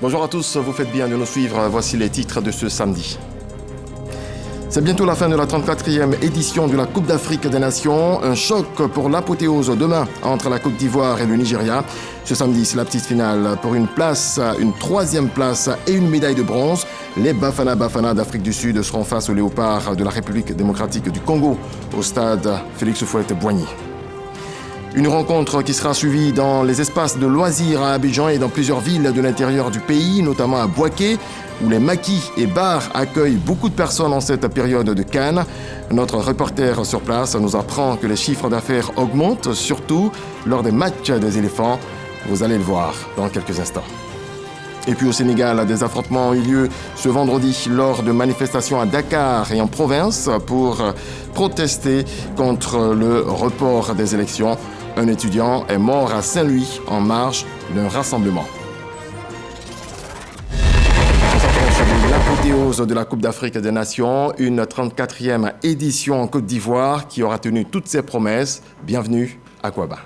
Bonjour à tous, vous faites bien de nous suivre. Voici les titres de ce samedi. C'est bientôt la fin de la 34e édition de la Coupe d'Afrique des Nations. Un choc pour l'apothéose demain entre la Côte d'Ivoire et le Nigeria. Ce samedi, c'est la petite finale pour une place, une troisième place et une médaille de bronze. Les Bafana d'Afrique du Sud seront face aux Léopards de la République démocratique du Congo au stade Félix Houphouët-Boigny. Une rencontre qui sera suivie dans les espaces de loisirs à Abidjan et dans plusieurs villes de l'intérieur du pays, notamment à Bouaké, où les maquis et bars accueillent beaucoup de personnes en cette période de Cannes. Notre reporter sur place nous apprend que les chiffres d'affaires augmentent, surtout lors des matchs des éléphants. Vous allez le voir dans quelques instants. Et puis au Sénégal, des affrontements ont eu lieu ce vendredi lors de manifestations à Dakar et en province pour protester contre le report des élections. Un étudiant est mort à Saint-Louis en marge d'un rassemblement. L'apothéose de la Coupe d'Afrique des Nations, une 34e édition en Côte d'Ivoire qui aura tenu toutes ses promesses. Bienvenue à Kouaba.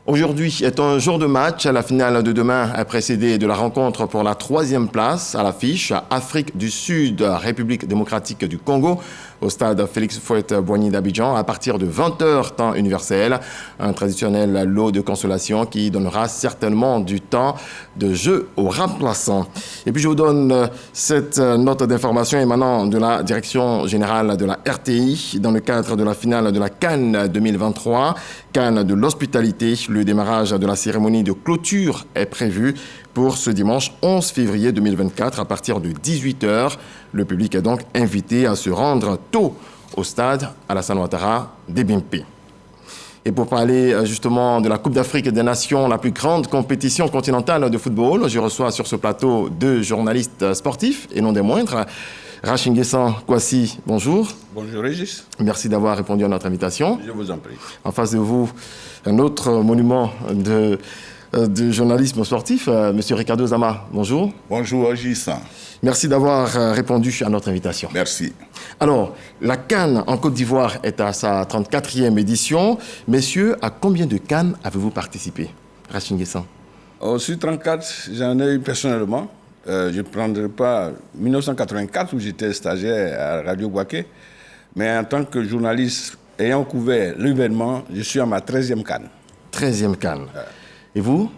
Aujourd'hui est un jour de match. La finale de demain est précédée de la rencontre pour la troisième place à l'affiche. Afrique du Sud, République démocratique du Congo, au stade Félix Houphouët-Boigny d'Abidjan, à partir de 20h temps universel. Un traditionnel lot de consolation qui donnera certainement du temps de jeu aux remplaçants. Et puis je vous donne cette note d'information émanant de la Direction générale de la RTI dans le cadre de la finale de la Cannes 2023. Cannes de l'hospitalité. Le démarrage de la cérémonie de clôture est prévu pour ce dimanche 11 février 2024 à partir de 18h. Le public est donc invité à se rendre tôt au stade Alassane Ouattara d'Ebimpe. Et pour parler justement de la Coupe d'Afrique des Nations, la plus grande compétition continentale de football, je reçois sur ce plateau deux journalistes sportifs et non des moindres. Rachid Nguessan Kouassi, bonjour. Bonjour Régis. Merci d'avoir répondu à notre invitation. Je vous en prie. En face de vous, un autre monument de journalisme sportif, Monsieur Ricardo Zama, bonjour. Bonjour Régis. Merci d'avoir répondu à notre invitation. Merci. Alors, la Cannes en Côte d'Ivoire est à sa 34e édition. Messieurs, à combien de Cannes avez-vous participé? Rachid Nguessan. Sur 34, j'en ai eu personnellement. Je ne prendrai pas 1984 où j'étais stagiaire à Radio Bouaké, mais en tant que journaliste ayant couvert l'événement, je suis à ma 13e Cannes. 13e Cannes. Et vous?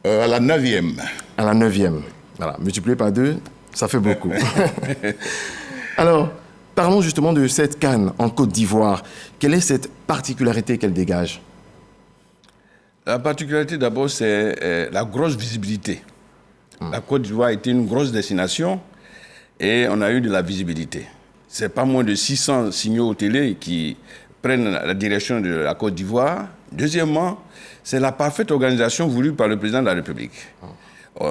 À la 9e. À la 9e. Voilà, multiplié par 2, ça fait beaucoup. Alors, parlons justement de cette Cannes en Côte d'Ivoire. Quelle est cette particularité qu'elle dégage? La particularité d'abord, c'est la grosse visibilité. La Côte d'Ivoire était une grosse destination et on a eu de la visibilité. Ce n'est pas moins de 600 signaux télé qui prennent la direction de la Côte d'Ivoire. Deuxièmement, c'est la parfaite organisation voulue par le président de la République.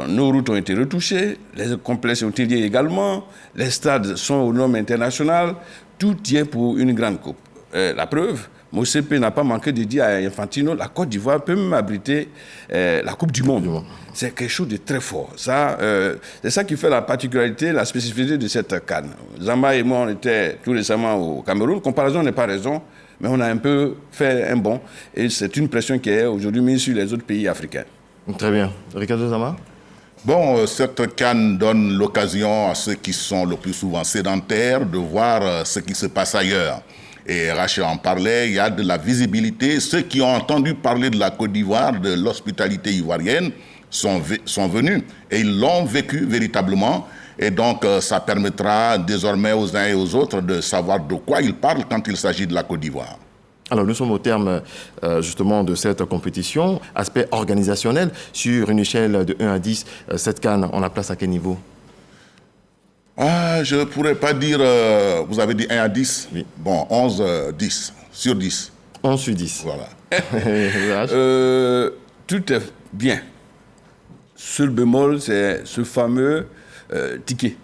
Nos routes ont été retouchées, les complexes hôteliers également, les stades sont aux normes internationales, tout y est pour une grande coupe. La preuve, Mosepe n'a pas manqué de dire à Infantino, la Côte d'Ivoire peut même abriter la Coupe du Monde. C'est quelque chose de très fort. C'est ça qui fait la particularité, la spécificité de cette Cannes. Zamba et moi, on était tout récemment au Cameroun. Comparaison n'est pas raison, mais on a un peu fait un bond. Et c'est une pression qui est aujourd'hui mise sur les autres pays africains. Très bien. Ricardo Zama? Bon, cette Cannes donne l'occasion à ceux qui sont le plus souvent sédentaires de voir ce qui se passe ailleurs. Et Rachid en parlait, il y a de la visibilité. Ceux qui ont entendu parler de la Côte d'Ivoire, de l'hospitalité ivoirienne, sont venus. Et ils l'ont vécu véritablement. Et donc, ça permettra désormais aux uns et aux autres de savoir de quoi ils parlent quand il s'agit de la Côte d'Ivoire. Alors, nous sommes au terme justement de cette compétition. Aspect organisationnel, sur une échelle de 1 à 10, cette Cannes, on la place à quel niveau? Je ne pourrais pas dire, vous avez dit 1 à 10. Oui. Bon, 11, 10, sur 10. 11 sur 10. Voilà. Tout est bien. Seul bémol, c'est ce fameux ticket.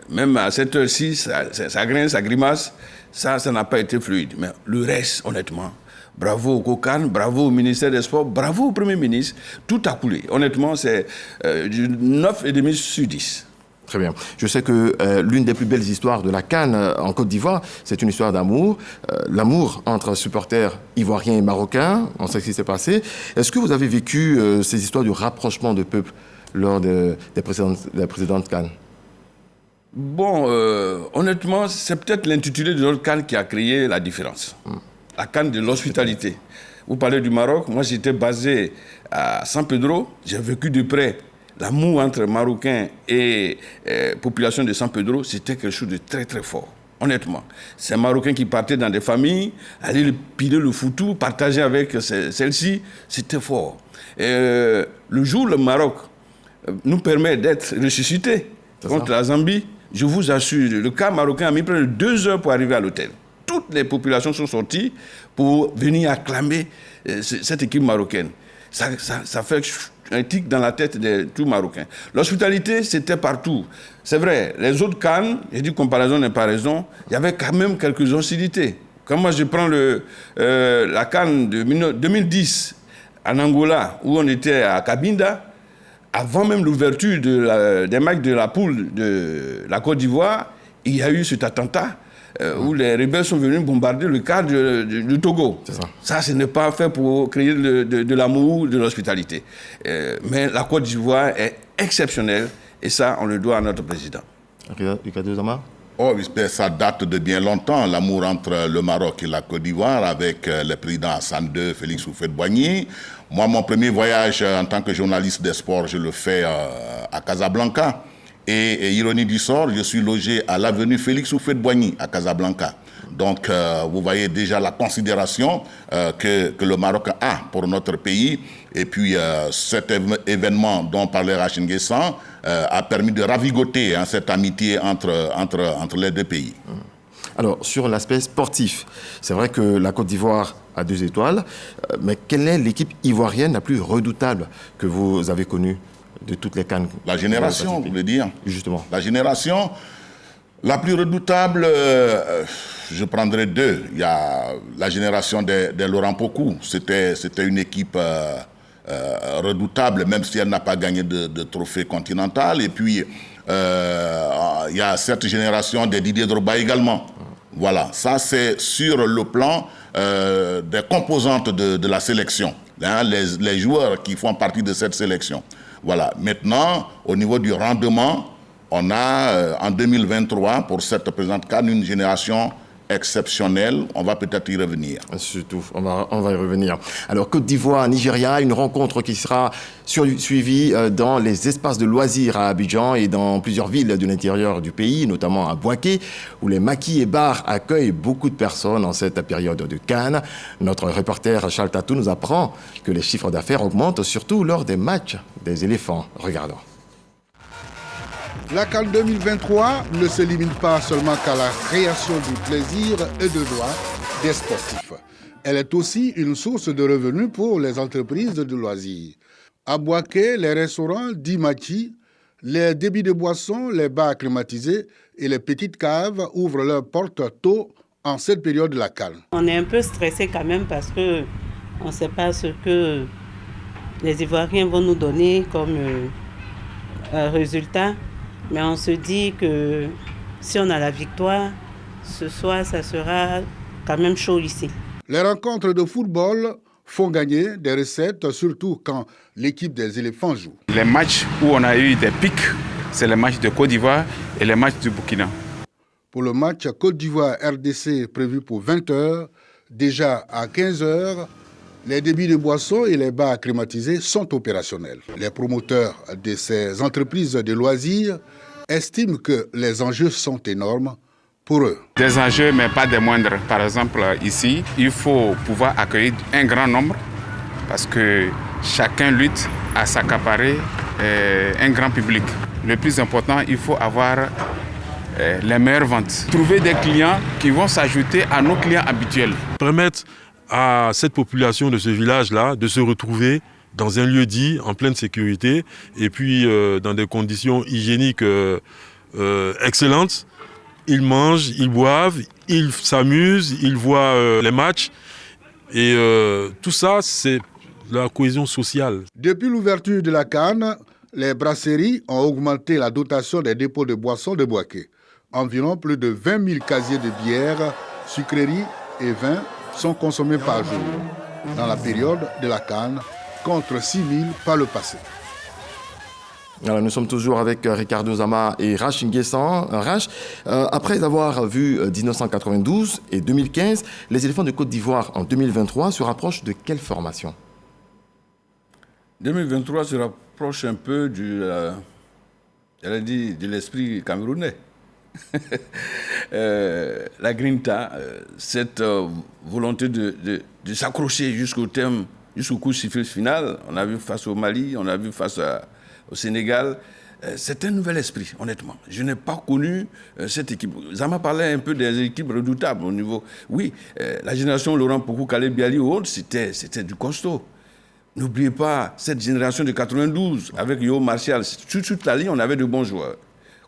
Même à cette heure-ci, ça grince, ça grimace. Ça n'a pas été fluide. Mais le reste, honnêtement, bravo au COCAN, bravo au ministère des Sports, bravo au Premier ministre. Tout a coulé. Honnêtement, c'est 9,5 sur 10. Très bien. Je sais que l'une des plus belles histoires de la CAN en Côte d'Ivoire, c'est une histoire d'amour. L'amour entre supporters ivoiriens et marocains, on sait ce qui s'est passé. Est-ce que vous avez vécu ces histoires du rapprochement de peuples lors des précédentes CAN? Bon, honnêtement, c'est peut-être l'intitulé de notre CAN qui a créé la différence. La CAN de l'hospitalité. Vous parlez du Maroc, moi j'étais basé à San Pedro, j'ai vécu de près l'amour entre Marocains et population de San Pedro, c'était quelque chose de très très fort, honnêtement. Ces Marocains qui partaient dans des familles, allaient piler le foutou, partager avec celle-ci, c'était fort. Le jour où le Maroc nous permet d'être ressuscités contre la Zambie, je vous assure, le cas marocain a mis près de 2 heures pour arriver à l'hôtel. Toutes les populations sont sorties pour venir acclamer cette équipe marocaine. Ça fait un tic dans la tête de tous Marocains. L'hospitalité, c'était partout. C'est vrai, les autres CAN, j'ai dit comparaison n'est pas raison, il y avait quand même quelques hostilités. Comme moi, je prends la CAN de 2010 en Angola, où on était à Cabinda, avant même l'ouverture des matchs de la poule de la Côte d'Ivoire, il y a eu cet attentat où les rebelles sont venus bombarder le cadre du Togo. Ça, ce n'est pas fait pour créer de l'amour, de l'hospitalité. Mais la Côte d'Ivoire est exceptionnelle et ça, on le doit à notre président. Ricardo Zama? Oh, ça date de bien longtemps, l'amour entre le Maroc et la Côte d'Ivoire avec le président Hassan II, Félix Houphouët-Boigny. Moi, mon premier voyage en tant que journaliste des sports, je le fais à Casablanca. Et ironie du sort, je suis logé à l'avenue Félix Houphouët-Boigny à Casablanca. Donc, vous voyez déjà la considération que le Maroc a pour notre pays. Et puis, cet événement dont parlait Racine Guessan a permis de ravigoter cette amitié entre les deux pays. Alors, sur l'aspect sportif, c'est vrai que la Côte d'Ivoire a 2 étoiles, mais quelle est l'équipe ivoirienne la plus redoutable que vous avez connue de toutes les CAN? La génération, vous voulez dire? Justement. La génération la plus redoutable, je prendrai 2. Il y a la génération des Laurent Pokou. C'était une équipe redoutable, même si elle n'a pas gagné de trophée continental. Et puis, il y a cette génération des Didier Drogba également. Voilà, ça c'est sur le plan des composantes de la sélection, hein, les joueurs qui font partie de cette sélection. Voilà, maintenant, au niveau du rendement, on a en 2023, pour cette présente CAN, une génération exceptionnelle. On va peut-être y revenir. Surtout, on va y revenir. Alors, Côte d'Ivoire, Nigeria, une rencontre qui sera suivie dans les espaces de loisirs à Abidjan et dans plusieurs villes de l'intérieur du pays, notamment à Bouaké, où les maquis et bars accueillent beaucoup de personnes en cette période de CAN. Notre reporter Charles Tatou nous apprend que les chiffres d'affaires augmentent, surtout lors des matchs des éléphants. Regardons. La CAN 2023 ne se limite pas seulement qu'à la création du plaisir et de joie des sportifs. Elle est aussi une source de revenus pour les entreprises de loisirs. À Bouaké, les restaurants dits maquis, les débits de boissons, les bars climatisés et les petites caves ouvrent leurs portes tôt en cette période de la CAN. On est un peu stressé quand même parce qu'on ne sait pas ce que les Ivoiriens vont nous donner comme résultat. Mais on se dit que si on a la victoire, ce soir, ça sera quand même chaud ici. Les rencontres de football font gagner des recettes, surtout quand l'équipe des éléphants joue. Les matchs où on a eu des pics, c'est les matchs de Côte d'Ivoire et les matchs du Burkina. Pour le match Côte d'Ivoire-RDC prévu pour 20h, déjà à 15h, les débits de boissons et les bars climatisés sont opérationnels. Les promoteurs de ces entreprises de loisirs estiment que les enjeux sont énormes pour eux. Des enjeux, mais pas des moindres. Par exemple, ici, il faut pouvoir accueillir un grand nombre parce que chacun lutte à s'accaparer un grand public. Le plus important, il faut avoir les meilleures ventes. Trouver des clients qui vont s'ajouter à nos clients habituels. Permettre à cette population de ce village-là de se retrouver dans un lieu dit, en pleine sécurité, et puis dans des conditions hygiéniques excellentes. Ils mangent, ils boivent, ils s'amusent, ils voient les matchs. Et tout ça, c'est la cohésion sociale. Depuis l'ouverture de la CAN, les brasseries ont augmenté la dotation des dépôts de boissons de Bouaké. Environ plus de 20 000 casiers de bière, sucreries et vins sont consommés par jour dans la période de la CAN, contre 6 000 par le passé. Alors, nous sommes toujours avec Ricardo Zama et Rach Nguessan. Rach, après avoir vu 1992 et 2015, les éléphants de Côte d'Ivoire en 2023 se rapprochent de quelle formation? 2023 se rapproche un peu de l'esprit camerounais. La Grinta, cette volonté de s'accrocher jusqu'au terme, jusqu'au coup de sifflet final. On a vu face au Mali, on a vu face au Sénégal. C'est un nouvel esprit, honnêtement. Je n'ai pas connu cette équipe. Zama parlait un peu des équipes redoutables au niveau... Oui, la génération Laurent Pokou, Caleb Biali ou autres, c'était du costaud. N'oubliez pas cette génération de 92 avec Yo Martial. Sur toute la ligne, on avait de bons joueurs.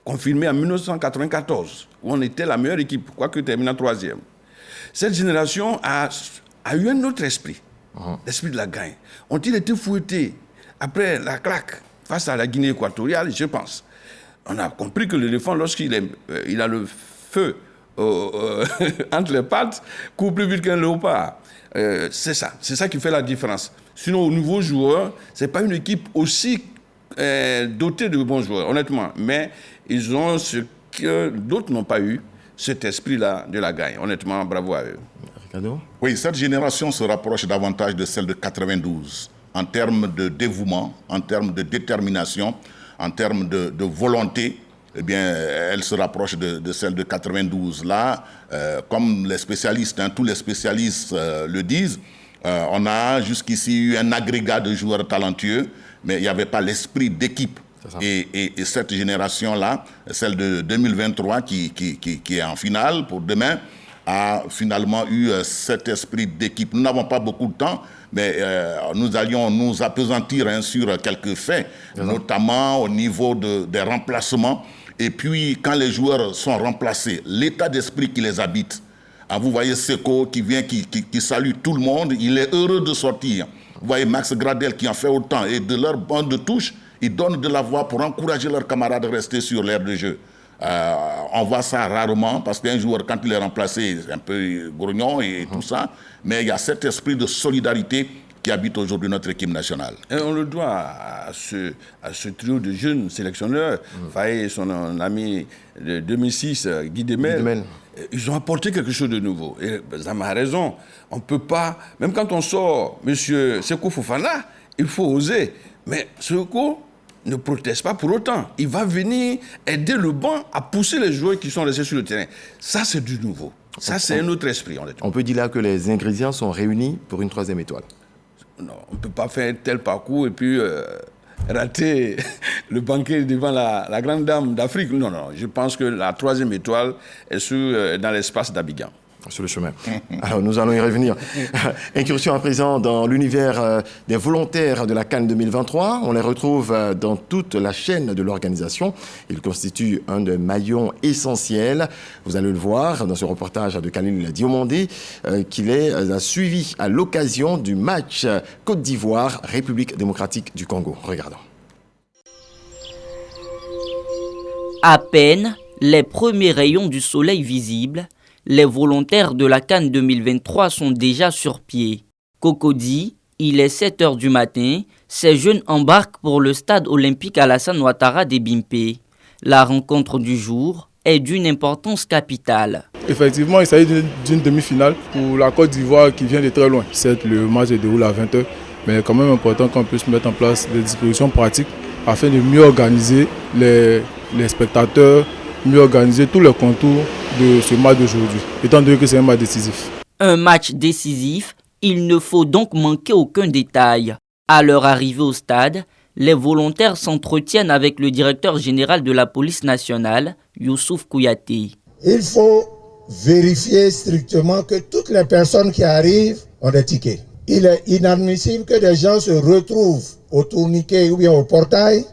Confirmé en 1994, où on était la meilleure équipe, quoique terminant troisième. Cette génération a eu un autre esprit, l'esprit de la gagne. Ont-ils été fouettés après la claque face à la Guinée équatoriale, je pense. On a compris que l'éléphant, lorsqu'il a le feu entre les pattes, court plus vite qu'un léopard. C'est ça qui fait la différence. Sinon, aux nouveaux joueurs, ce n'est pas une équipe aussi dotée de bons joueurs, honnêtement. Mais ils ont ce que d'autres n'ont pas eu, cet esprit-là de la gagne. Honnêtement, bravo à eux. Ricardo? Oui, cette génération se rapproche davantage de celle de 92 en termes de dévouement, en termes de détermination, en termes de volonté. Eh bien, elle se rapproche de celle de 92. Là, comme les spécialistes, tous les spécialistes le disent, on a jusqu'ici eu un agrégat de joueurs talentueux, mais il n'y avait pas l'esprit d'équipe. Et cette génération-là, celle de 2023 qui est en finale pour demain, a finalement eu cet esprit d'équipe. Nous n'avons pas beaucoup de temps, mais nous allions nous appesantir sur quelques faits, notamment au niveau des remplacements. Et puis, quand les joueurs sont remplacés, l'état d'esprit qui les habite. Vous voyez Seko qui vient, qui salue tout le monde, il est heureux de sortir. Vous voyez Max Gradel qui en fait autant. Et de leur bande de touche, ils donnent de la voix pour encourager leurs camarades à rester sur l'aire de jeu. On voit ça rarement, parce qu'un joueur, quand il est remplacé, c'est un peu grognon et tout ça. Mais il y a cet esprit de solidarité qui habite aujourd'hui notre équipe nationale. Et on le doit à ce trio de jeunes sélectionneurs, Faye et son ami de 2006, Guy Demel. Ils ont apporté quelque chose de nouveau. Et Zama a raison. On ne peut pas, même quand on sort M. Seko Fofana, il faut oser. Mais Seko ne proteste pas pour autant. Il va venir aider le banc à pousser les joueurs qui sont restés sur le terrain. Ça, c'est du nouveau. Ça, c'est un autre esprit. On peut dire là que les ingrédients sont réunis pour une 3e étoile. Non, on ne peut pas faire un tel parcours et puis rater le banquet devant la grande dame d'Afrique. Non, je pense que la 3e étoile est dans l'espace d'Abidjan. Sur le chemin. Alors, nous allons y revenir. Incursion à présent dans l'univers des volontaires de la CAN 2023. On les retrouve dans toute la chaîne de l'organisation. Ils constituent un des maillons essentiels. Vous allez le voir dans ce reportage de Khalil Diomandé qui les a suivis à l'occasion du match Côte d'Ivoire, République démocratique du Congo. Regardons. À peine les premiers rayons du soleil visibles, les volontaires de la CAN 2023 sont déjà sur pied. Cocody, il est 7h du matin, ces jeunes embarquent pour le stade olympique Alassane Ouattara des Bimpé. La rencontre du jour est d'une importance capitale. Effectivement, il s'agit d'une demi-finale pour la Côte d'Ivoire qui vient de très loin. Certes, le match se déroule à 20h, mais il est quand même important qu'on puisse mettre en place des dispositions pratiques afin de mieux organiser les spectateurs, mieux organiser tous les contours de ce match d'aujourd'hui, étant donné que c'est un match décisif. Un match décisif, il ne faut donc manquer aucun détail. À leur arrivée au stade, les volontaires s'entretiennent avec le directeur général de la police nationale, Youssouf Kouyaté. Il faut vérifier strictement que toutes les personnes qui arrivent ont des tickets. Il est inadmissible que des gens se retrouvent au tourniquet ou bien au portail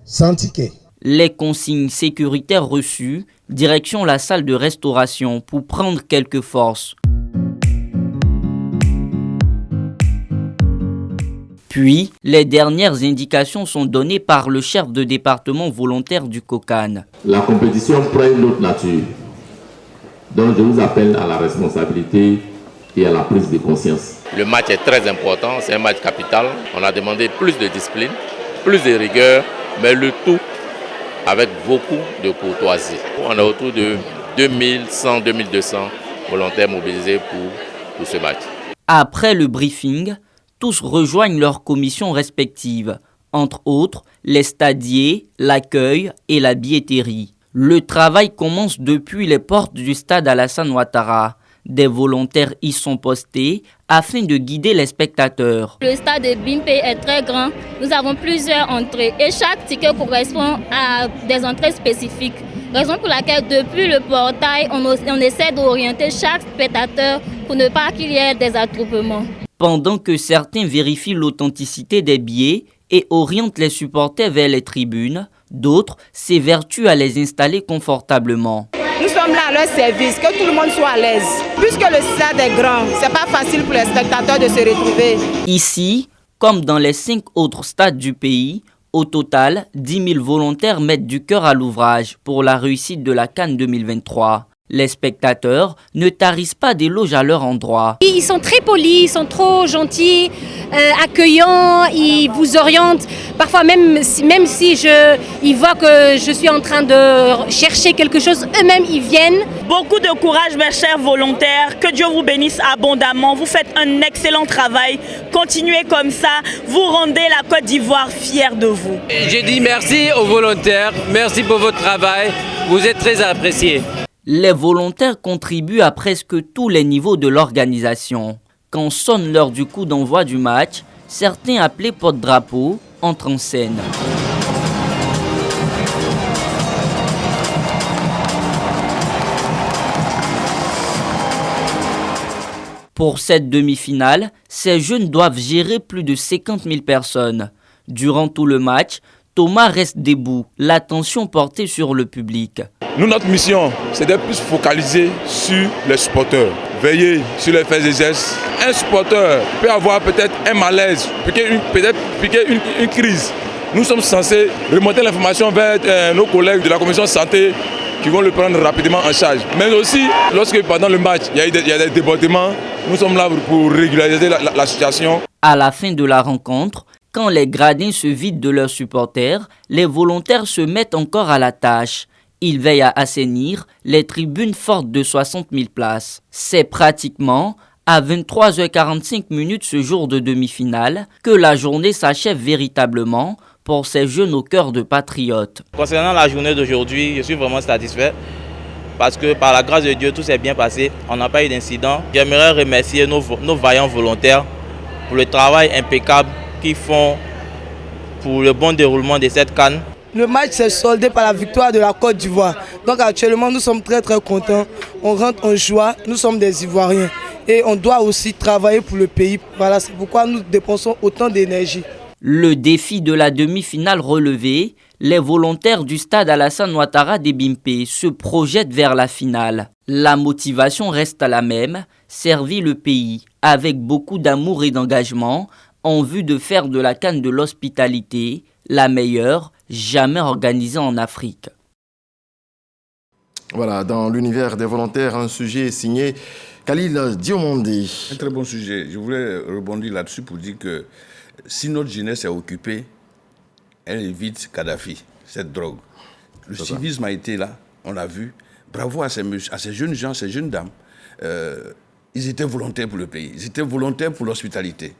sans ticket. Les consignes sécuritaires reçues, direction la salle de restauration pour prendre quelques forces. Puis, les dernières indications sont données par le chef de département volontaire du COCAN. La compétition prend une autre nature. Donc je vous appelle à la responsabilité et à la prise de conscience. Le match est très important, c'est un match capital. On a demandé plus de discipline, plus de rigueur, mais le tout avec beaucoup de courtoisie. On a autour de 2100, 2200 volontaires mobilisés pour ce match. Après le briefing, tous rejoignent leurs commissions respectives, entre autres les stadiers, l'accueil et la billetterie. Le travail commence depuis les portes du stade Alassane Ouattara. Des volontaires y sont postés afin de guider les spectateurs. Le stade de Bimpe est très grand. Nous avons plusieurs entrées et chaque ticket correspond à des entrées spécifiques. Raison pour laquelle depuis le portail, on essaie d'orienter chaque spectateur pour ne pas qu'il y ait des attroupements. Pendant que certains vérifient l'authenticité des billets et orientent les supporters vers les tribunes, d'autres s'évertuent à les installer confortablement. Nous sommes là à leur service, que tout le monde soit à l'aise. Puisque le stade est grand, c'est pas facile pour les spectateurs de se retrouver. Ici, comme dans les 5 autres stades du pays, au total, 10 000 volontaires mettent du cœur à l'ouvrage pour la réussite de la CAN 2023. Les spectateurs ne tarissent pas d'éloges à leur endroit. Ils sont très polis, ils sont trop gentils, accueillants, ils vous orientent. Parfois même si ils voient que je suis en train de chercher quelque chose, eux-mêmes ils viennent. Beaucoup de courage mes chers volontaires, que Dieu vous bénisse abondamment. Vous faites un excellent travail, continuez comme ça, vous rendez la Côte d'Ivoire fière de vous. Je dis merci aux volontaires, merci pour votre travail, vous êtes très appréciés. Les volontaires contribuent à presque tous les niveaux de l'organisation. Quand sonne l'heure du coup d'envoi du match, certains appelés porte-drapeau entrent en scène. Pour cette demi-finale, ces jeunes doivent gérer plus de 50 000 personnes. Durant tout le match, Thomas reste debout, l'attention portée sur le public. Nous, notre mission, c'est de plus focaliser sur les supporters, veiller sur les faits et gestes. Un supporter peut avoir peut-être un malaise, peut-être une crise. Nous sommes censés remonter l'information vers nos collègues de la commission santé qui vont le prendre rapidement en charge. Mais aussi, lorsque pendant le match, il y a des débordements, nous sommes là pour régulariser la situation. À la fin de la rencontre, quand les gradins se vident de leurs supporters, les volontaires se mettent encore à la tâche. Ils veillent à assainir les tribunes fortes de 60 000 places. C'est pratiquement à 23h45 ce jour de demi-finale que la journée s'achève véritablement pour ces jeunes au cœur de patriotes. Concernant la journée d'aujourd'hui, je suis vraiment satisfait parce que par la grâce de Dieu, tout s'est bien passé. On n'a pas eu d'incident. J'aimerais remercier nos vaillants volontaires pour le travail impeccable qu'ils font pour le bon déroulement de cette CAN. Le match s'est soldé par la victoire de la Côte d'Ivoire. Donc actuellement, nous sommes très contents. On rentre en joie, nous sommes des Ivoiriens. Et on doit aussi travailler pour le pays. Voilà, c'est pourquoi nous dépensons autant d'énergie. Le défi de la demi-finale relevé, les volontaires du stade Alassane Ouattara de Bimpe se projettent vers la finale. La motivation reste la même, servir le pays avec beaucoup d'amour et d'engagement en vue de faire de la CAN de l'hospitalité la meilleure jamais organisée en Afrique. Voilà, dans l'univers des volontaires, un sujet signé Khalil Diomandé. Un très bon sujet. Je voulais rebondir là-dessus pour dire que si notre jeunesse est occupée, elle évite Kadhafi, cette drogue. Le civisme a été là, on l'a vu. Bravo à ces jeunes gens, ces jeunes dames. Ils étaient volontaires pour le pays, ils étaient volontaires pour l'hospitalité.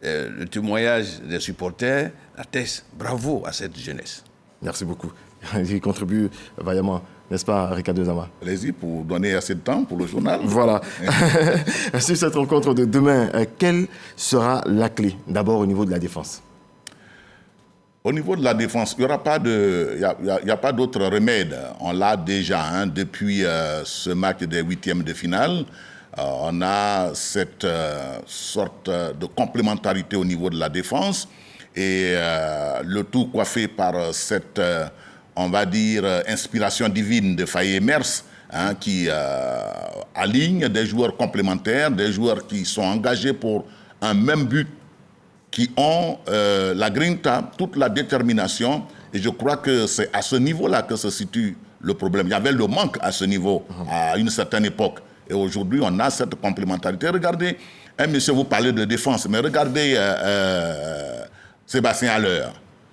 Le témoignage des supporters atteste. Bravo à cette jeunesse. Merci beaucoup. Ils contribuent vaillamment, n'est-ce pas, Ricardo Zama? Allez-y pour donner assez de temps pour le journal. Voilà. Sur cette rencontre de demain, quelle sera la clé? D'abord au niveau de la défense. Au niveau de la défense, il n'y a pas d'autre remède. On l'a déjà depuis ce match des huitièmes de finale. On a cette sorte de complémentarité au niveau de la défense et le tout coiffé par cette, on va dire, inspiration divine de Faye Mers qui aligne des joueurs complémentaires, des joueurs qui sont engagés pour un même but qui ont la grinta, toute la détermination. Et je crois que c'est à ce niveau-là que se situe le problème. Il y avait le manque à ce niveau à une certaine époque. Et aujourd'hui, on a cette complémentarité. Regardez, monsieur, vous parlez de défense, mais regardez Sébastien Haller.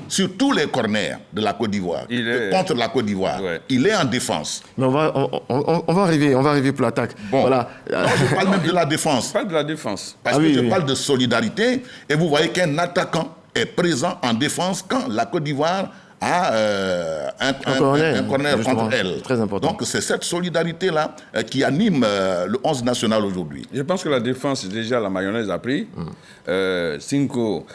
Sur tous les corners de la Côte d'Ivoire, contre la Côte d'Ivoire, il est en défense. Mais on va arriver pour l'attaque. Bon. Voilà. Non, je parle même de la défense. Pas de la défense. Parce que je parle de solidarité, et vous voyez qu'un attaquant est présent en défense quand la Côte d'Ivoire a un corner contre elle. Très important. Donc c'est cette solidarité-là qui anime le 11 national aujourd'hui. Je pense que la défense, déjà, la mayonnaise a pris. Cinco...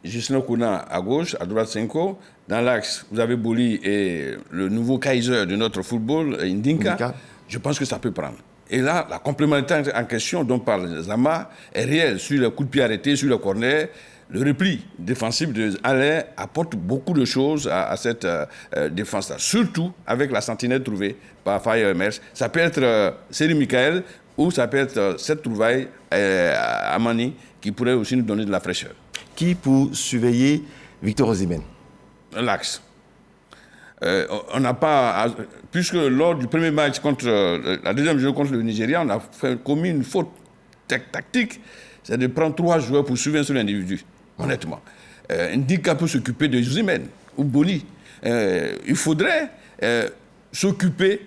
Justin Kouna à gauche, à droite Senko. Dans l'axe, vous avez Boli et le nouveau Kaiser de notre football, Ndinka. Je pense que ça peut prendre. Et là, la complémentarité en question dont parle Zama est réelle. Sur le coup de pied arrêté, sur le corner, le repli défensif de Alain apporte beaucoup de choses à cette défense-là. Surtout avec la sentinelle trouvée par Fire Mers. Ça peut être Seri Michael ou ça peut être cette trouvaille Amani qui pourrait aussi nous donner de la fraîcheur. Qui pour surveiller Victor Osimhen? L'axe. On n'a pas... Puisque lors du premier match contre... la deuxième journée contre le Nigeria, on a commis une faute tactique, c'est de prendre 3 joueurs pour suivre un seul individu, honnêtement. Ndika peut s'occuper de Osimhen ou Boli. Il faudrait s'occuper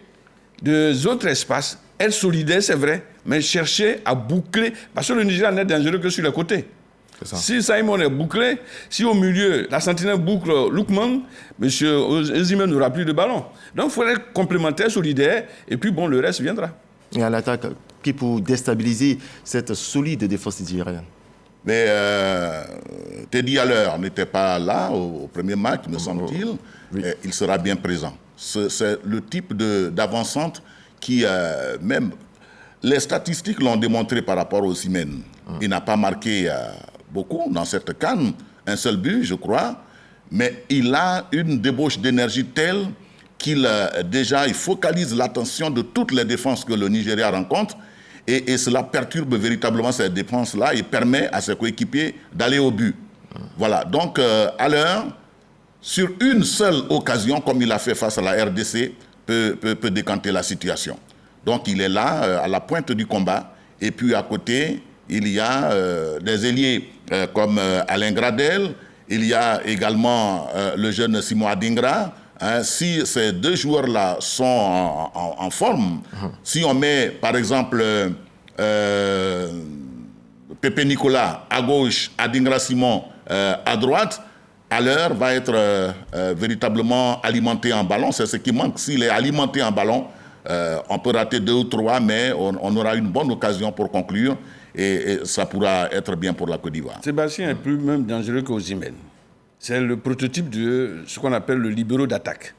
des autres espaces, être solidaire, c'est vrai, mais chercher à boucler... Parce que le Nigeria n'est dangereux que sur les côtés. Si Simon est bouclé, si au milieu, la sentinelle boucle Lookman, M. Osimhen n'aura plus de ballon. Donc il faudrait être complémentaire, solidaire, et puis bon, le reste viendra. Et à l'attaque, qui pour déstabiliser cette solide défense nigérienne? Mais Teddy Haller n'était pas là au premier match, me semble-t-il. Oui. Il sera bien présent. C'est le type d'avancante qui, même les statistiques l'ont démontré par rapport au Osimhen. Il n'a pas marqué beaucoup dans cette CAN, un seul but, je crois, mais il a une débauche d'énergie telle qu'il il focalise l'attention de toutes les défenses que le Nigeria rencontre, et cela perturbe véritablement cette défense-là et permet à ses coéquipiers d'aller au but. Voilà, donc à l'heure, sur une seule occasion, comme il a fait face à la RDC, peut décanter la situation. Donc il est là, à la pointe du combat, et puis à côté, il y a des ailiers comme Alain Gradel, il y a également le jeune Simon Adingra. Si ces 2 joueurs-là sont en forme, si on met par exemple Pépé Nicolas à gauche, Adingra Simon à droite, Haller va être véritablement alimenté en ballon. C'est ce qui manque. S'il est alimenté en ballon, on peut rater 2 ou 3, mais on aura une bonne occasion pour conclure. Et ça pourra être bien pour la Côte d'Ivoire. Sébastien est plus même dangereux qu'Osimhen. C'est le prototype de ce qu'on appelle le libéraux d'attaque.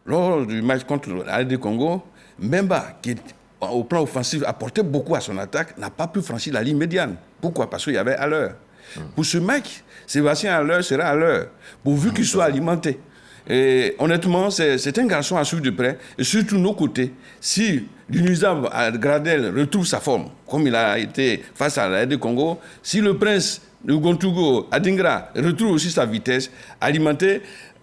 Lors du match contre l'AD Congo, Mbemba, qui au plan offensif apportait beaucoup à son attaque, n'a pas pu franchir la ligne médiane. Pourquoi? Parce qu'il y avait Haller. Pour ce mec, Sébastien Haller sera Haller, pourvu qu'il soit alimenté. Et honnêtement, c'est un garçon à suivre de près, et surtout nos côtés. Si l'Unizab Gradel retrouve sa forme, comme il a été face à l'AD Congo, si le prince de Gontugo, Adingra, retrouve aussi sa vitesse, alimenté,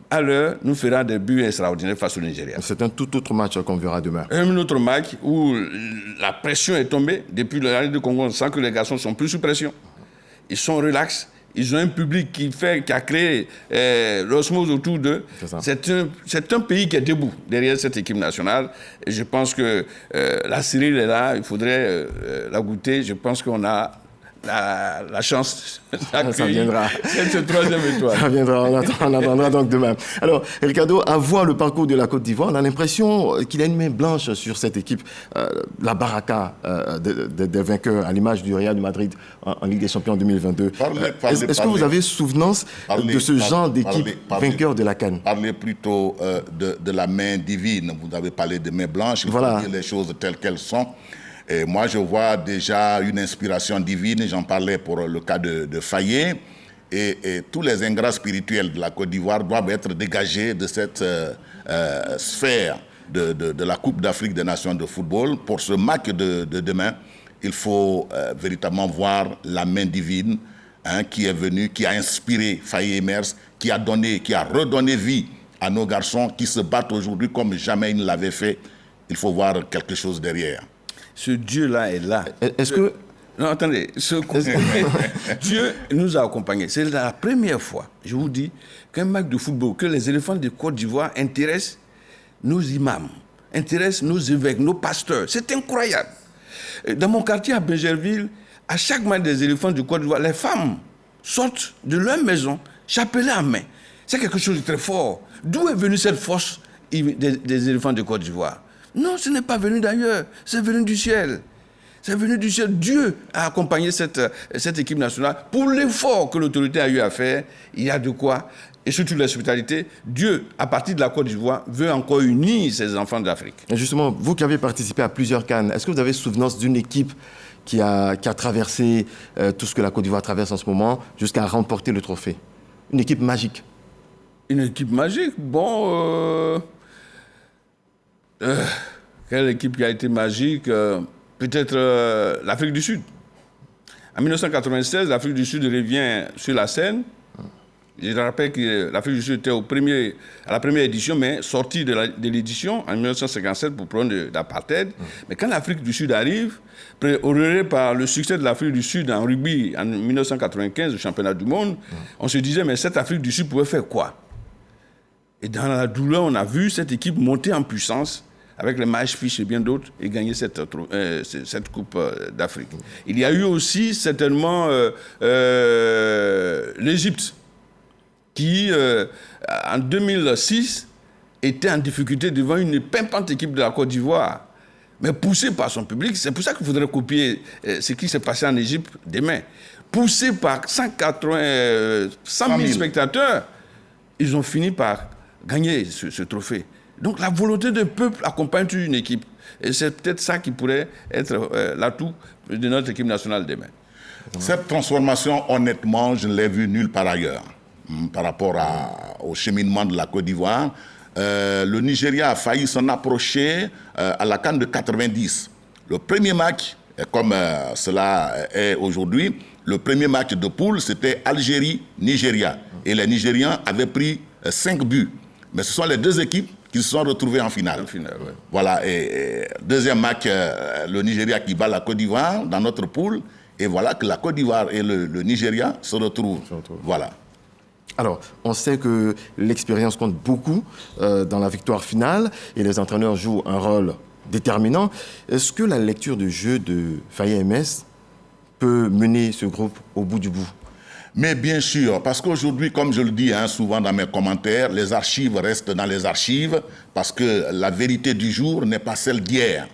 à l'heure, nous fera des buts extraordinaires face au Nigeria. C'est un tout autre match qu'on verra demain. Un autre match où la pression est tombée. Depuis l'AD Congo, on sent que les garçons sont plus sous pression. Ils sont relax. Ils ont un public qui a créé l'osmose autour d'eux. C'est un pays qui est debout derrière cette équipe nationale. Et je pense que la Syrie est là, il faudrait la goûter. Je pense qu'on a la chance d'accueillir cette 3e étoile. Ça viendra, on attendra donc demain. Alors, Ricardo, à voir le parcours de la Côte d'Ivoire, on a l'impression qu'il y a une main blanche sur cette équipe, la baraka des vainqueurs, à l'image du Real de Madrid en Ligue des Champions 2022. Est-ce que vous avez souvenance de ce genre d'équipe vainqueur de la CAN? Parlez plutôt de la main divine. Vous avez parlé de main blanche, il faut dire les choses telles qu'elles sont. Et moi, je vois déjà une inspiration divine. J'en parlais pour le cas de Fayet. Et tous les ingrats spirituels de la Côte d'Ivoire doivent être dégagés de cette sphère de la Coupe d'Afrique des Nations de football. Pour ce match de demain, il faut véritablement voir la main divine qui est venu, qui a inspiré Faye Emers, qui a redonné vie à nos garçons qui se battent aujourd'hui comme jamais ils ne l'avaient fait. Il faut voir quelque chose derrière. Ce Dieu-là est là. Est-ce que... Non, attendez. Dieu nous a accompagnés. C'est la première fois, je vous dis, qu'un match de football, que les éléphants de Côte d'Ivoire intéressent nos imams, intéressent nos évêques, nos pasteurs. C'est incroyable. Dans mon quartier à Bégerville, à chaque match des éléphants de Côte d'Ivoire, les femmes sortent de leur maison, chapelet en main. C'est quelque chose de très fort. D'où est venue cette force des éléphants de Côte d'Ivoire? Non, ce n'est pas venu d'ailleurs, c'est venu du ciel. C'est venu du ciel. Dieu a accompagné cette équipe nationale. Pour l'effort que l'autorité a eu à faire, il y a de quoi. Et surtout l'hospitalité, Dieu, à partir de la Côte d'Ivoire, veut encore unir ses enfants d'Afrique. Et justement, vous qui avez participé à plusieurs CAN, est-ce que vous avez souvenance d'une équipe qui a traversé tout ce que la Côte d'Ivoire traverse en ce moment, jusqu'à remporter le trophée? Une équipe magique. Une équipe magique? Bon... quelle équipe qui a été magique? Peut-être l'Afrique du Sud. En 1996, l'Afrique du Sud revient sur la scène. Je rappelle que l'Afrique du Sud était à la première édition, mais sortie de l'édition en 1957 pour prendre d'apartheid. Mais quand l'Afrique du Sud arrive, honoré par le succès de l'Afrique du Sud en rugby en 1995, au championnat du monde, on se disait, mais cette Afrique du Sud pouvait faire quoi? Et dans la douleur, on a vu cette équipe monter en puissance avec les Maïs Fish et bien d'autres, et gagner cette Coupe d'Afrique. Il y a eu aussi certainement l'Égypte, qui, en 2006, était en difficulté devant une pimpante équipe de la Côte d'Ivoire, mais poussée par son public. C'est pour ça qu'il faudrait copier ce qui s'est passé en Égypte demain. Poussée par 100 000 spectateurs, ils ont fini par gagner ce trophée. Donc la volonté d'un peuple accompagne une équipe. Et c'est peut-être ça qui pourrait être l'atout de notre équipe nationale demain. Cette transformation, honnêtement, je ne l'ai vue nulle part ailleurs. Par rapport au cheminement de la Côte d'Ivoire, le Nigeria a failli s'en approcher à la CAN de 90. Le premier match, comme cela est aujourd'hui, le premier match de poule, c'était Algérie-Nigeria. Et les Nigérians avaient pris 5 buts. Mais ce sont les deux équipes qui se sont retrouvés en finale. Ouais. Voilà, et deuxième match, le Nigeria qui bat la Côte d'Ivoire dans notre poule, et voilà que la Côte d'Ivoire et le Nigeria se retrouvent. Voilà. Alors, on sait que l'expérience compte beaucoup dans la victoire finale, et les entraîneurs jouent un rôle déterminant. Est-ce que la lecture de jeu de Faye Emers peut mener ce groupe au bout du bout? Mais bien sûr, parce qu'aujourd'hui, comme je le dis souvent dans mes commentaires, les archives restent dans les archives parce que la vérité du jour n'est pas celle d'hier.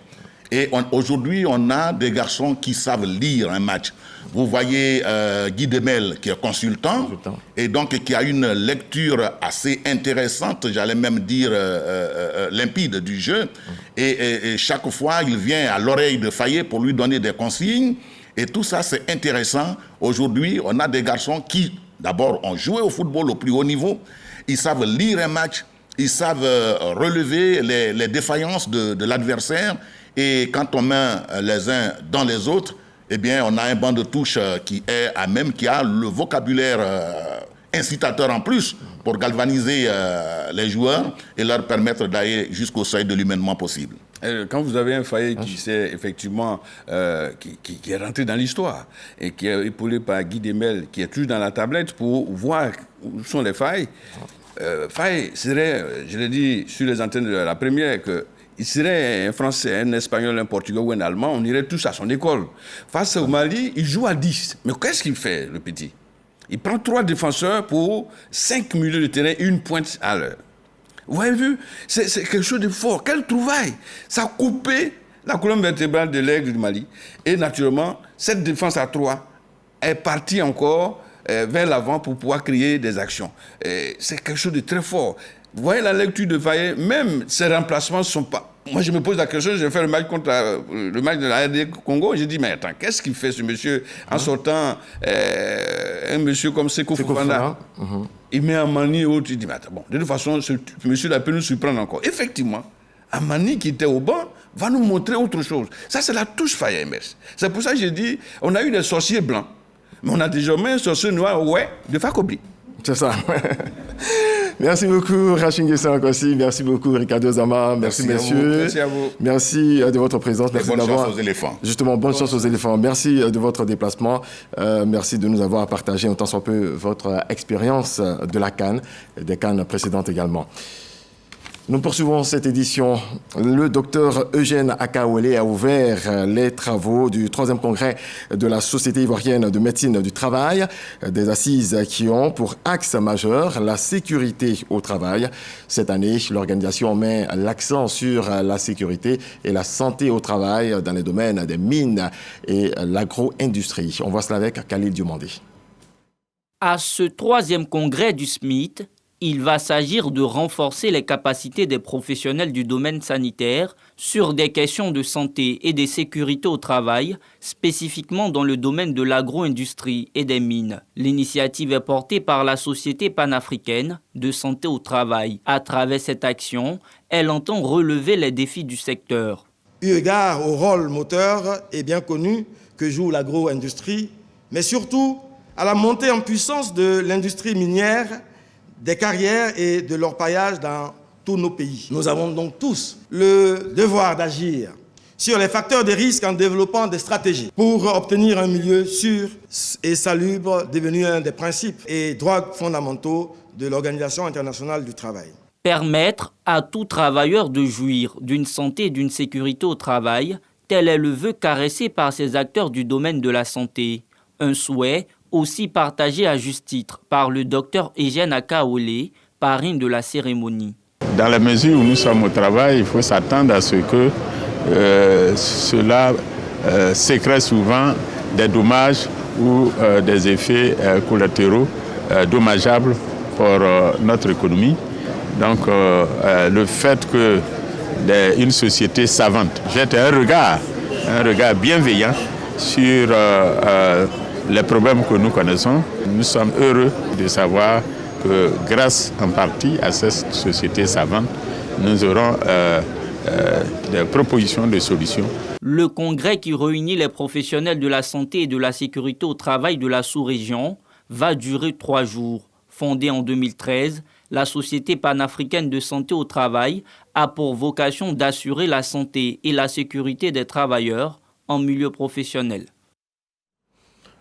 Et aujourd'hui, on a des garçons qui savent lire un match. Vous voyez Guy Demel, qui est consultant, et donc qui a une lecture assez intéressante, j'allais même dire limpide du jeu. Et chaque fois, il vient à l'oreille de Faye pour lui donner des consignes. Et tout ça, c'est intéressant. Aujourd'hui, on a des garçons qui, d'abord, ont joué au football au plus haut niveau. Ils savent lire un match. Ils savent relever les défaillances de l'adversaire. Et quand on met les uns dans les autres, eh bien, on a un banc de touche qui est à même, qui a le vocabulaire incitateur en plus pour galvaniser les joueurs et leur permettre d'aller jusqu'au seuil de l'humainement possible. Quand vous avez un Faye qui sait effectivement, qui est rentré dans l'histoire et qui est épaulé par Guy Demel, qui est toujours dans la tablette pour voir où sont les failles, Faye serait, je l'ai dit sur les antennes de la première, qu'il serait un Français, un Espagnol, un Portugais ou un Allemand, on irait tous à son école. Face au Mali, il joue à 10. Mais qu'est-ce qu'il fait, le petit? Il prend 3 défenseurs pour 5 milieux de terrain, une pointe à l'heure. Vous avez vu? C'est quelque chose de fort. Quelle trouvaille! Ça a coupé la colonne vertébrale de l'aigle du Mali. Et naturellement, cette défense à 3 est partie encore vers l'avant pour pouvoir créer des actions. C'est quelque chose de très fort. Vous voyez la lecture de Faye, même ses remplacements ne sont pas... Moi, je me pose la question, j'ai fait le match contre le match de la RD Congo, et j'ai dit, mais attends, qu'est-ce qu'il fait ce monsieur en sortant un monsieur comme Sékou Fofana? Il met Amani et autres, il dit, mais attends, bon, de toute façon, ce monsieur-là peut nous surprendre encore. Effectivement, Amani qui était au banc va nous montrer autre chose. Ça, c'est la touche Faye Emers. C'est pour ça que j'ai dit, on a eu des sorciers blancs. Mais on a désormais sur ce noir de Fakobli. C'est ça. Merci beaucoup, Rachin Nguessan Ankossi. Merci beaucoup, Ricardo Zama. Merci messieurs. Merci à vous. Merci de votre présence. Merci bonne chance aux éléphants. Justement, bonne chance aux éléphants. Merci de votre déplacement. Merci de nous avoir partagé autant soit peu votre expérience de la CAN, des CAN précédentes également. Nous poursuivons cette édition. Le docteur Eugène Akaolé a ouvert les travaux du 3e congrès de la Société ivoirienne de médecine du travail, des assises qui ont pour axe majeur la sécurité au travail. Cette année, l'organisation met l'accent sur la sécurité et la santé au travail dans les domaines des mines et l'agro-industrie. On voit cela avec Khalil Diomandé. À ce 3e congrès du SMIT, il va s'agir de renforcer les capacités des professionnels du domaine sanitaire sur des questions de santé et de sécurité au travail, spécifiquement dans le domaine de l'agro-industrie et des mines. L'initiative est portée par la Société panafricaine de santé au travail. À travers cette action, elle entend relever les défis du secteur. Eu égard au rôle moteur et bien connu que joue l'agro-industrie, mais surtout à la montée en puissance de l'industrie minière, des carrières et de l'orpaillage dans tous nos pays. Nous avons donc tous le devoir d'agir sur les facteurs de risque en développant des stratégies pour obtenir un milieu sûr et salubre devenu un des principes et droits fondamentaux de l'Organisation internationale du travail. Permettre à tout travailleur de jouir d'une santé et d'une sécurité au travail, tel est le vœu caressé par ces acteurs du domaine de la santé. Un souhait aussi partagé à juste titre par le docteur Eugène Akaolé, parrain de la cérémonie. Dans la mesure où nous sommes au travail, il faut s'attendre à ce que cela sécrète souvent des dommages ou des effets collatéraux dommageables pour notre économie. Donc le fait qu'une société savante jette un regard bienveillant sur les problèmes que nous connaissons, nous sommes heureux de savoir que grâce en partie à cette société savante, nous aurons des propositions de solutions. Le congrès qui réunit les professionnels de la santé et de la sécurité au travail de la sous-région va durer 3 jours. Fondée en 2013, la Société panafricaine de santé au travail a pour vocation d'assurer la santé et la sécurité des travailleurs en milieu professionnel.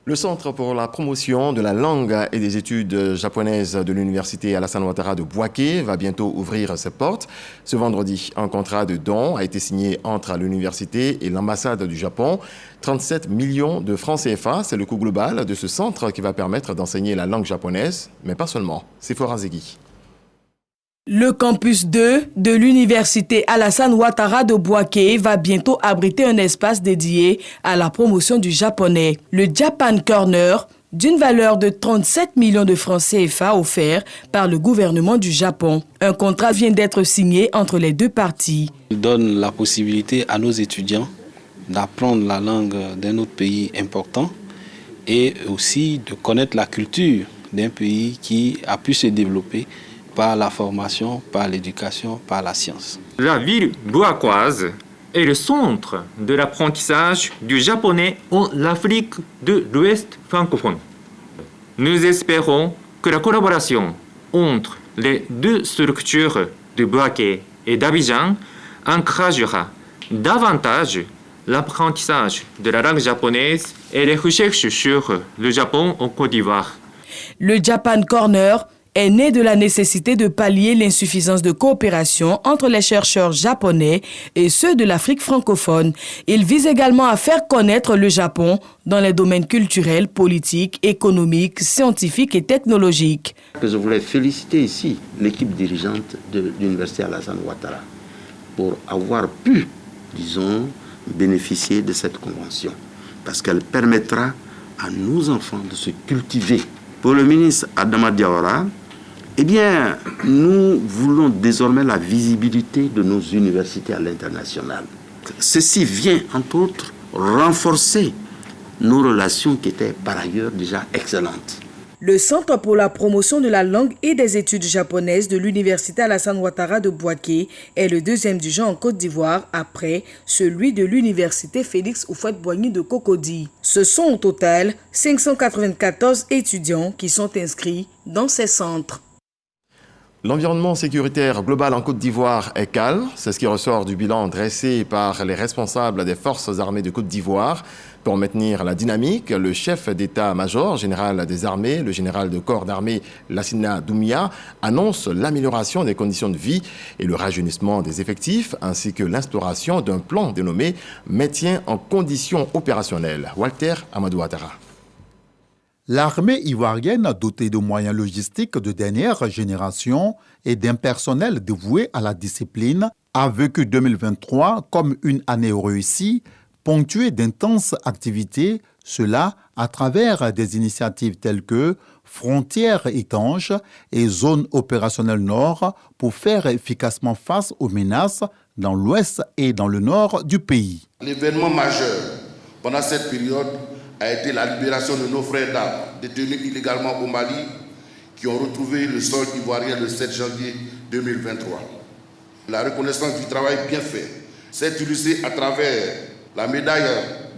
Le Centre pour la promotion de la langue et des études japonaises de l'Université Alassane Ouattara de Bouaké va bientôt ouvrir ses portes. Ce vendredi, un contrat de don a été signé entre l'université et l'ambassade du Japon. 37 millions de francs CFA, c'est le coût global de ce centre qui va permettre d'enseigner la langue japonaise, mais pas seulement. C'est Forazegui. Le campus 2 de l'université Alassane Ouattara de Bouaké va bientôt abriter un espace dédié à la promotion du japonais. Le Japan Corner, d'une valeur de 37 millions de francs CFA offert par le gouvernement du Japon. Un contrat vient d'être signé entre les deux parties. Il donne la possibilité à nos étudiants d'apprendre la langue d'un autre pays important et aussi de connaître la culture d'un pays qui a pu se développer par la formation, par l'éducation, par la science. La ville bouakoise est le centre de l'apprentissage du japonais en Afrique de l'Ouest francophone. Nous espérons que la collaboration entre les deux structures de Bouaké et d'Abidjan encouragera davantage l'apprentissage de la langue japonaise et les recherches sur le Japon en Côte d'Ivoire. Le Japan Corner est né de la nécessité de pallier l'insuffisance de coopération entre les chercheurs japonais et ceux de l'Afrique francophone. Il vise également à faire connaître le Japon dans les domaines culturels, politiques, économiques, scientifiques et technologiques. Je voulais féliciter ici l'équipe dirigeante de l'Université Alassane Ouattara pour avoir pu, disons, bénéficier de cette convention, parce qu'elle permettra à nos enfants de se cultiver. Pour le ministre Adama Diawara, eh bien, nous voulons désormais la visibilité de nos universités à l'international. Ceci vient, entre autres, renforcer nos relations qui étaient par ailleurs déjà excellentes. Le Centre pour la promotion de la langue et des études japonaises de l'Université Alassane Ouattara de Bouaké est le deuxième du genre en Côte d'Ivoire après celui de l'Université Félix Houphouët-Boigny de Cocody. Ce sont au total 594 étudiants qui sont inscrits dans ces centres. L'environnement sécuritaire global en Côte d'Ivoire est calme. C'est ce qui ressort du bilan dressé par les responsables des forces armées de Côte d'Ivoire. Pour maintenir la dynamique, le chef d'état-major général des armées, le général de corps d'armée Lassina Doumbia, annonce l'amélioration des conditions de vie et le rajeunissement des effectifs, ainsi que l'instauration d'un plan dénommé « Maintien en conditions opérationnelles ». Walter Amadou Ouattara. L'armée ivoirienne, dotée de moyens logistiques de dernière génération et d'un personnel dévoué à la discipline, a vécu 2023 comme une année réussie, ponctuée d'intenses activités, cela à travers des initiatives telles que Frontières étanches et Zone opérationnelle Nord pour faire efficacement face aux menaces dans l'ouest et dans le nord du pays. L'événement majeur pendant cette période a été la libération de nos frères d'armes détenus illégalement au Mali qui ont retrouvé le sol ivoirien le 7 janvier 2023. La reconnaissance du travail bien fait s'est illustrée à travers la médaille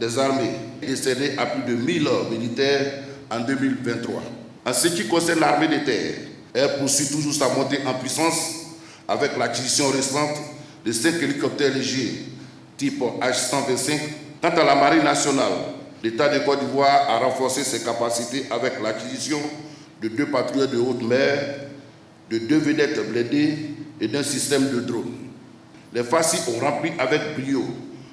des armées décernée à plus de 1000 militaires en 2023. En ce qui concerne l'armée de terre, elle poursuit toujours sa montée en puissance avec l'acquisition récente de 5 hélicoptères légers type H-125. Quant à la marine nationale, l'État de Côte d'Ivoire a renforcé ses capacités avec l'acquisition de 2 patrouilleurs de haute mer, de 2 vedettes blindées et d'un système de drone. Les FACI ont rempli avec brio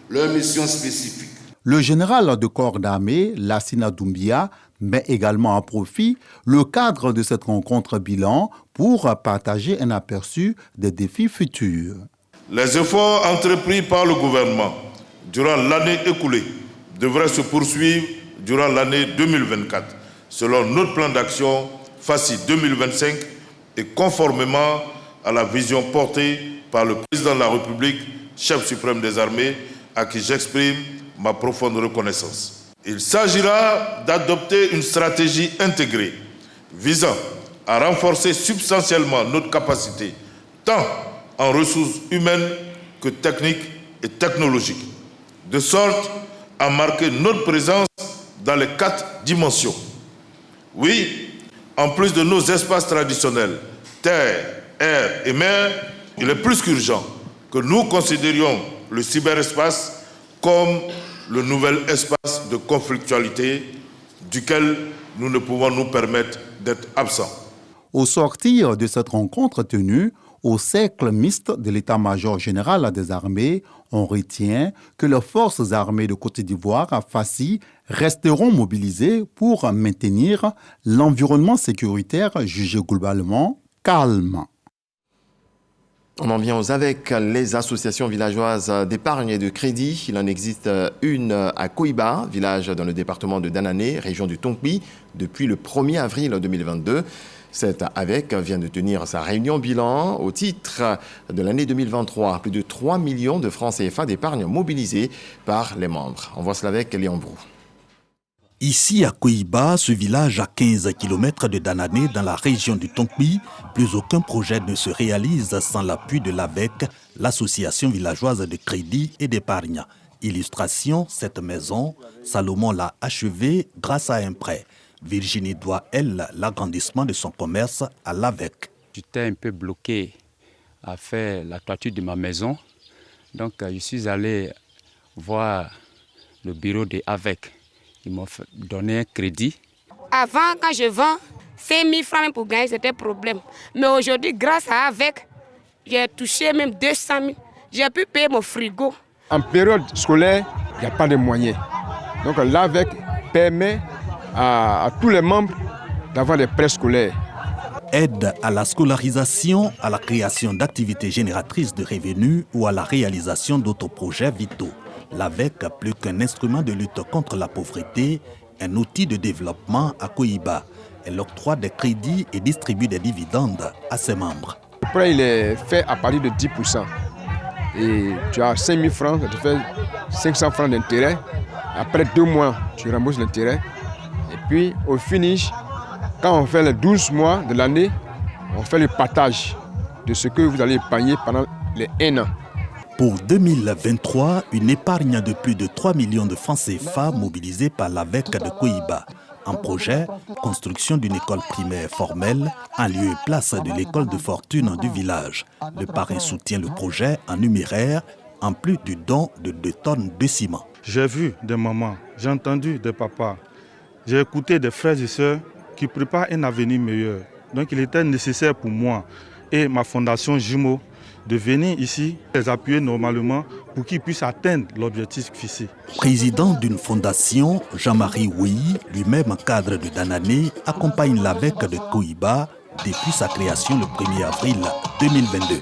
leur mission spécifique. Le général de corps d'armée, Lassina Doumbia, met également à profit le cadre de cette rencontre bilan pour partager un aperçu des défis futurs. Les efforts entrepris par le gouvernement durant l'année écoulée devraient se poursuivre durant l'année 2024, selon notre plan d'action FACI 2025 et conformément à la vision portée par le président de la République, chef suprême des armées, à qui j'exprime ma profonde reconnaissance. Il s'agira d'adopter une stratégie intégrée visant à renforcer substantiellement notre capacité, tant en ressources humaines que techniques et technologiques, de sorte à marquer notre présence dans les 4 dimensions. Oui, en plus de nos espaces traditionnels, terre, air et mer, il est plus qu'urgent que nous considérions le cyberespace comme le nouvel espace de conflictualité duquel nous ne pouvons nous permettre d'être absents. Au sortir de cette rencontre tenue au cercle mixte de l'état-major général des armées, on retient que les forces armées de Côte d'Ivoire, FACI, resteront mobilisées pour maintenir l'environnement sécuritaire jugé globalement calme. On en vient aux avec les associations villageoises d'épargne et de crédit. Il en existe une à Koiba, village dans le département de Danané, région du Tonkpi, depuis le 1er avril 2022. Cette AVEC vient de tenir sa réunion bilan au titre de l'année 2023. Plus de 3 millions de francs CFA d'épargne mobilisés par les membres. On voit cela avec Léon Brou. Ici à Koiba, ce village à 15 km de Danané dans la région du Tonkpi, plus aucun projet ne se réalise sans l'appui de l'AVEC, l'association villageoise de crédit et d'épargne. Illustration, cette maison, Salomon l'a achevée grâce à un prêt. Virginie doit, elle, l'agrandissement de son commerce à l'AVEC. J'étais un peu bloqué à faire la toiture de ma maison. Donc je suis allé voir le bureau de l'AVEC. Ils m'ont donné un crédit. Avant, quand je vends 5 000 francs pour gagner, c'était un problème. Mais aujourd'hui, grâce à l'AVEC, j'ai touché même 200 000. J'ai pu payer mon frigo. En période scolaire, il n'y a pas de moyens. Donc l'AVEC permet à tous les membres d'avoir des prêts scolaires. Aide à la scolarisation, à la création d'activités génératrices de revenus ou à la réalisation d'autres projets vitaux. L'AVEC, plus qu'un instrument de lutte contre la pauvreté, un outil de développement à Koiba. Elle octroie des crédits et distribue des dividendes à ses membres. Le prêt, il est fait à partir de 10%. Et tu as 5 000 francs, ça te fait 500 francs d'intérêt. Après 2 mois, tu rembourses l'intérêt. Et puis, au finish, Quand on fait les 12 mois de l'année, on fait le partage de ce que vous allez épargner pendant les 1 an. Pour 2023, une épargne de plus de 3 millions de francs CFA mobilisée par l'AVEC de Koïba. Un projet, construction d'une école primaire formelle, en lieu et place de l'école de fortune du village. Le parrain soutient le projet en numéraire, en plus du don de 2 tonnes de ciment. J'ai vu des mamans, j'ai entendu des papas, j'ai écouté des frères et sœurs qui préparent un avenir meilleur. Donc il était nécessaire pour moi et ma fondation Jumeaux de venir ici, les appuyer normalement pour qu'ils puissent atteindre l'objectif fixé. Président d'une fondation, Jean-Marie Ouyi, lui-même cadre de Danané, accompagne l'AVEC de Koïba depuis sa création le 1er avril 2022.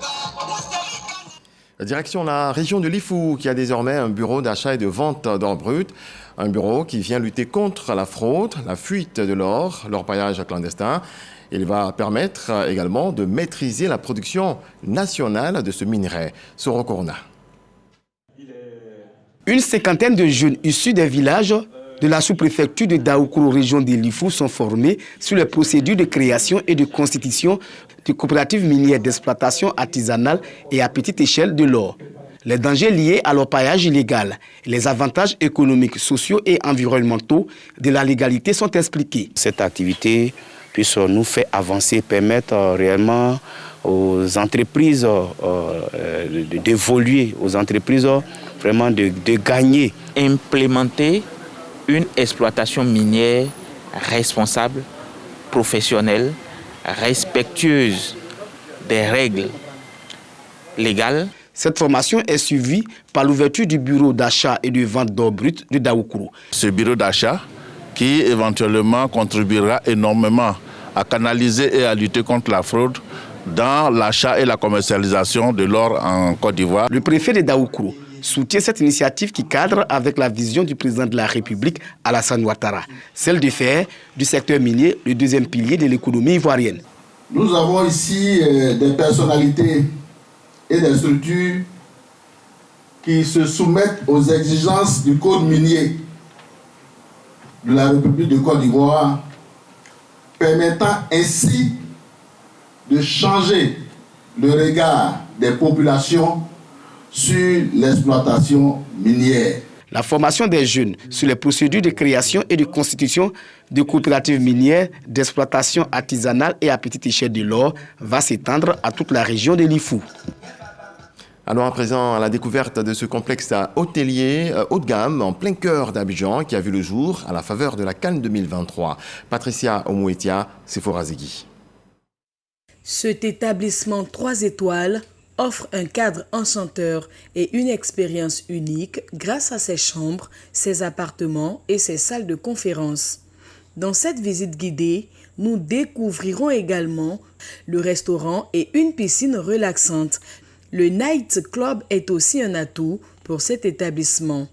Direction la région de Lifou, qui a désormais un bureau d'achat et de vente d'or brut. Un bureau qui vient lutter contre la fraude, la fuite de l'or, l'orpaillage clandestin. Il va permettre également de maîtriser la production nationale de ce minerai. Soro Corona. Une cinquantaine de jeunes issus des villages de la sous-préfecture de Daoukourou, région de Lifou, sont formés sur les procédures de création et de constitution de coopératives minières d'exploitation artisanale et à petite échelle de l'or. Les dangers liés à l'orpaillage illégal, les avantages économiques, sociaux et environnementaux de la légalité sont expliqués. Cette activité puisse nous faire avancer, permettre réellement aux entreprises d'évoluer, aux entreprises vraiment de gagner. Implémenter une exploitation minière responsable, professionnelle, respectueuse des règles légales. Cette formation est suivie par l'ouverture du bureau d'achat et de vente d'or brut de Daoukourou. Ce bureau d'achat qui éventuellement contribuera énormément à canaliser et à lutter contre la fraude dans l'achat et la commercialisation de l'or en Côte d'Ivoire. Le préfet de Daoukourou soutient cette initiative qui cadre avec la vision du président de la République, Alassane Ouattara, celle de faire du secteur minier le deuxième pilier de l'économie ivoirienne. Nous avons ici des personnalités et des structures qui se soumettent aux exigences du code minier de la République de Côte d'Ivoire, permettant ainsi de changer le regard des populations sur l'exploitation minière. La formation des jeunes sur les procédures de création et de constitution de coopératives minières d'exploitation artisanale et à petite échelle de l'or va s'étendre à toute la région de Lifou. Alors à présent, à la découverte de ce complexe hôtelier haut de gamme en plein cœur d'Abidjan qui a vu le jour à la faveur de la Cannes 2023. Patricia Omouetia, Sephora Zegui. Cet établissement 3 étoiles offre un cadre enchanteur et une expérience unique grâce à ses chambres, ses appartements et ses salles de conférence. Dans cette visite guidée, nous découvrirons également le restaurant et une piscine relaxante. Le Night Club est aussi un atout pour cet établissement.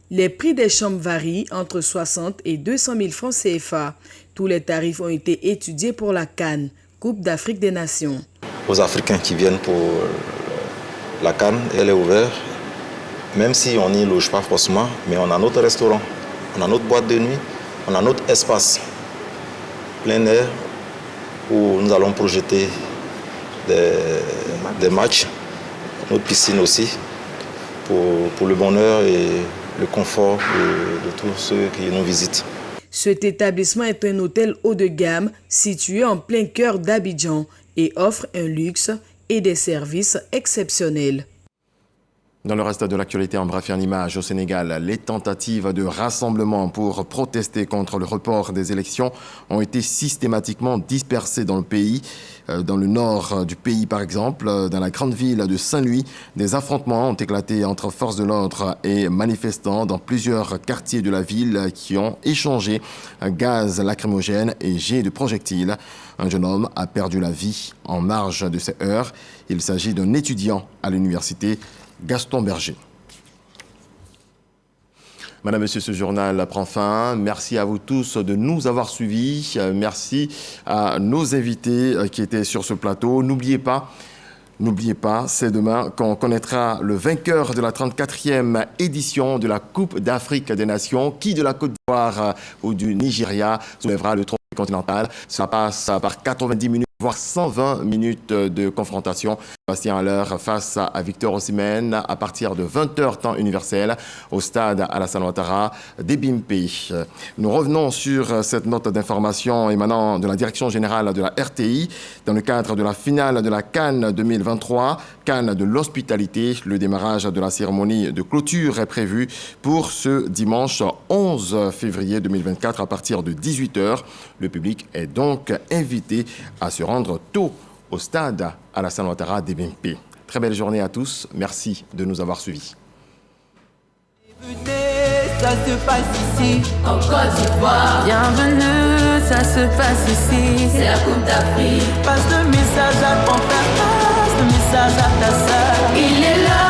Les prix des chambres varient entre 60 et 200 000 francs CFA. Tous les tarifs ont été étudiés pour la Cannes, Coupe d'Afrique des Nations. Aux Africains qui viennent pour la Cannes, elle est ouverte, même si on n'y loge pas forcément, mais on a notre restaurant, on a notre boîte de nuit, on a notre espace plein air où nous allons projeter des matchs, notre piscine aussi, pour le bonheur et le confort de tous ceux qui nous visitent. Cet établissement est un hôtel haut de gamme situé en plein cœur d'Abidjan et offre un luxe et des services exceptionnels. Dans le reste de l'actualité, en bref et en images, au Sénégal, les tentatives de rassemblement pour protester contre le report des élections ont été systématiquement dispersées dans le pays. Dans le nord du pays, par exemple, dans la grande ville de Saint-Louis, des affrontements ont éclaté entre forces de l'ordre et manifestants dans plusieurs quartiers de la ville qui ont échangé gaz lacrymogène et jets de projectiles. Un jeune homme a perdu la vie en marge de ces heurts. Il s'agit d'un étudiant à l'université Gaston Berger. Madame, Monsieur, ce journal prend fin. Merci à vous tous de nous avoir suivis. Merci à nos invités qui étaient sur ce plateau. N'oubliez pas, c'est demain qu'on connaîtra le vainqueur de la 34e édition de la Coupe d'Afrique des Nations. Qui de la Côte d'Ivoire ou du Nigeria soulèvera le trophée continentale. Ça passe par 90 minutes, voire 120 minutes de confrontation. Bastien Haller face à Victor Osimhen à partir de 20h temps universel au stade Alassane Ouattara d'Ebimpe. Nous revenons sur cette note d'information émanant de la Direction générale de la RTI dans le cadre de la finale de la CAN 2023, CAN de l'hospitalité. Le démarrage de la cérémonie de clôture est prévu pour ce dimanche 11 février 2024 à partir de 18h. Le public est donc invité à se rendre tôt au stade Alassane Ouattara d'Ebimpe. Très belle journée à tous. Merci de nous avoir suivis. Ça se passe ici, en Côte d'Ivoire. Bienvenue, ça se passe ici. C'est la Coupe d'Afrique. Passe le message à ton père, passe le message à ta sœur. Il est là.